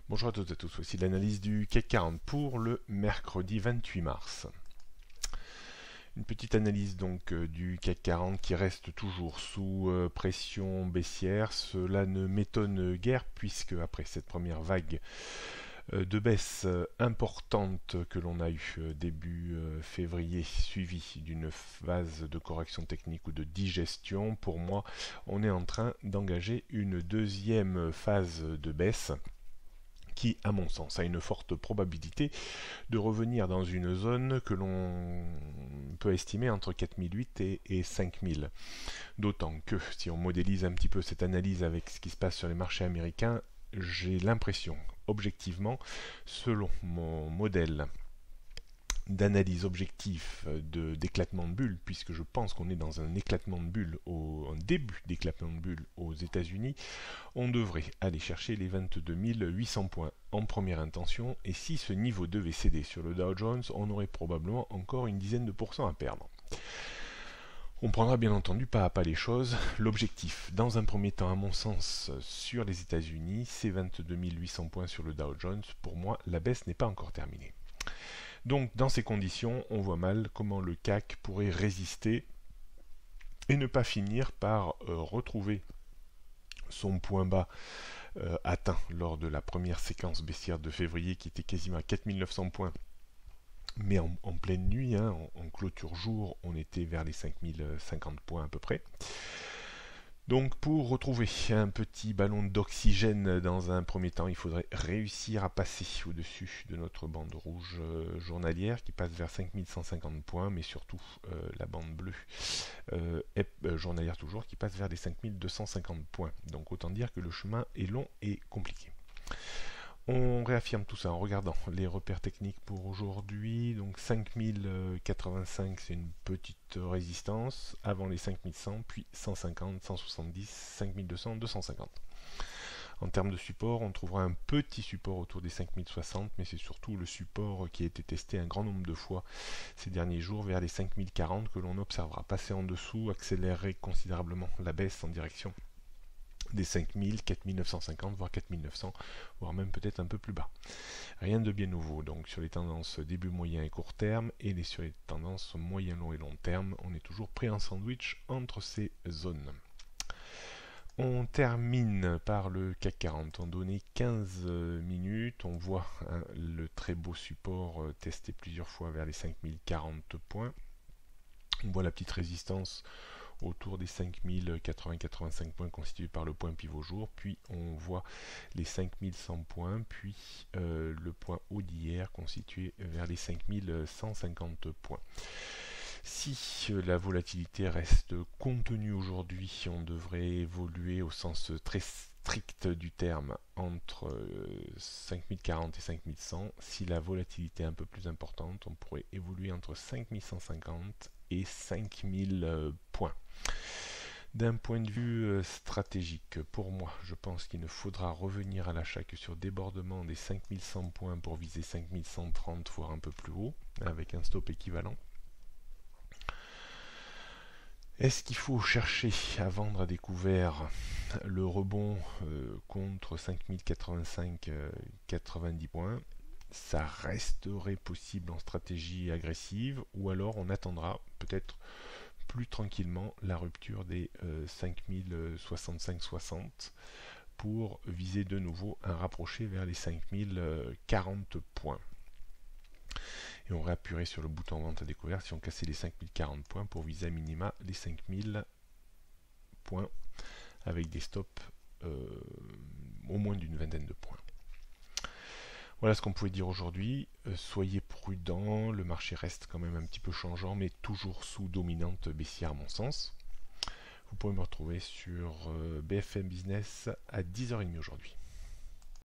Bonjour à toutes et à tous, voici l'analyse du CAC 40 pour le mercredi 28 mars. Une petite analyse donc du CAC 40 qui reste toujours sous pression baissière. Cela ne m'étonne guère puisque après cette première vague de baisse importante que l'on a eue début février, suivie d'une phase de correction technique ou de digestion, pour moi on est en train d'engager une deuxième phase de baisse qui, à mon sens, a une forte probabilité de revenir dans une zone que l'on peut estimer entre 4008 et 5000. D'autant que, si on modélise un petit peu cette analyse avec ce qui se passe sur les marchés américains, j'ai l'impression, objectivement, selon mon modèle d'analyse objectif d'éclatement de bulle, puisque je pense qu'on est dans un éclatement de bulle, un début d'éclatement de bulle aux États-Unis, on devrait aller chercher les 22 800 points en première intention, et si ce niveau devait céder sur le Dow Jones, on aurait probablement encore une dizaine de pourcents à perdre. On prendra bien entendu pas à pas les choses. L'objectif, dans un premier temps, à mon sens, sur les États-Unis, c'est 22 800 points sur le Dow Jones. Pour moi, la baisse n'est pas encore terminée. Donc, dans ces conditions, on voit mal comment le CAC pourrait résister et ne pas finir par retrouver son point bas atteint lors de la première séquence baissière de février qui était quasiment à 4900 points. Mais en pleine nuit, en clôture jour, on était vers les 5050 points à peu près. Donc pour retrouver un petit ballon d'oxygène dans un premier temps, il faudrait réussir à passer au-dessus de notre bande rouge journalière qui passe vers 5150 points, mais surtout la bande bleue journalière toujours qui passe vers les 5250 points. Donc autant dire que le chemin est long et compliqué. On réaffirme tout ça en regardant les repères techniques pour aujourd'hui. Donc 5085, c'est une petite résistance avant les 5100, puis 150, 170, 5200, 250. En termes de support, on trouvera un petit support autour des 5060, mais c'est surtout le support qui a été testé un grand nombre de fois ces derniers jours vers les 5040 que l'on observera. Passer en dessous accélérerait considérablement la baisse en direction des 5000, 4950, voire 4900, voire même peut-être un peu plus bas. Rien de bien nouveau donc sur les tendances début, moyen et court terme, et sur les tendances moyen, long et long terme, on est toujours pris en sandwich entre ces zones. On termine par le CAC 40, en donné 15 minutes, on voit le très beau support testé plusieurs fois vers les 5040 points, on voit la petite résistance autour des 5080-85 points constitués par le point pivot jour, puis on voit les 5100 points, puis le point haut d'hier constitué vers les 5150 points. Si la volatilité reste contenue aujourd'hui, on devrait évoluer au sens très strict du terme entre 5040 et 5100. Si la volatilité est un peu plus importante, on pourrait évoluer entre 5150 et 5000 points. D'un point de vue stratégique, pour moi, je pense qu'il ne faudra revenir à l'achat que sur débordement des 5100 points pour viser 5130, voire un peu plus haut, avec un stop équivalent. Est-ce qu'il faut chercher à vendre à découvert le rebond contre 5085, 90 points? Ça resterait possible en stratégie agressive, ou alors on attendra peut-être plus tranquillement la rupture des 5065-60 pour viser de nouveau un rapproché vers les 5040 points. Et on réappuierait sur le bouton vente à découvert si on cassait les 5040 points pour viser à minima les 5000 points avec des stops au moins d'une vingtaine de points. Voilà ce qu'on pouvait dire aujourd'hui. Soyez prudents, le marché reste quand même un petit peu changeant, mais toujours sous dominante baissière à mon sens. Vous pouvez me retrouver sur BFM Business à 10h30 aujourd'hui.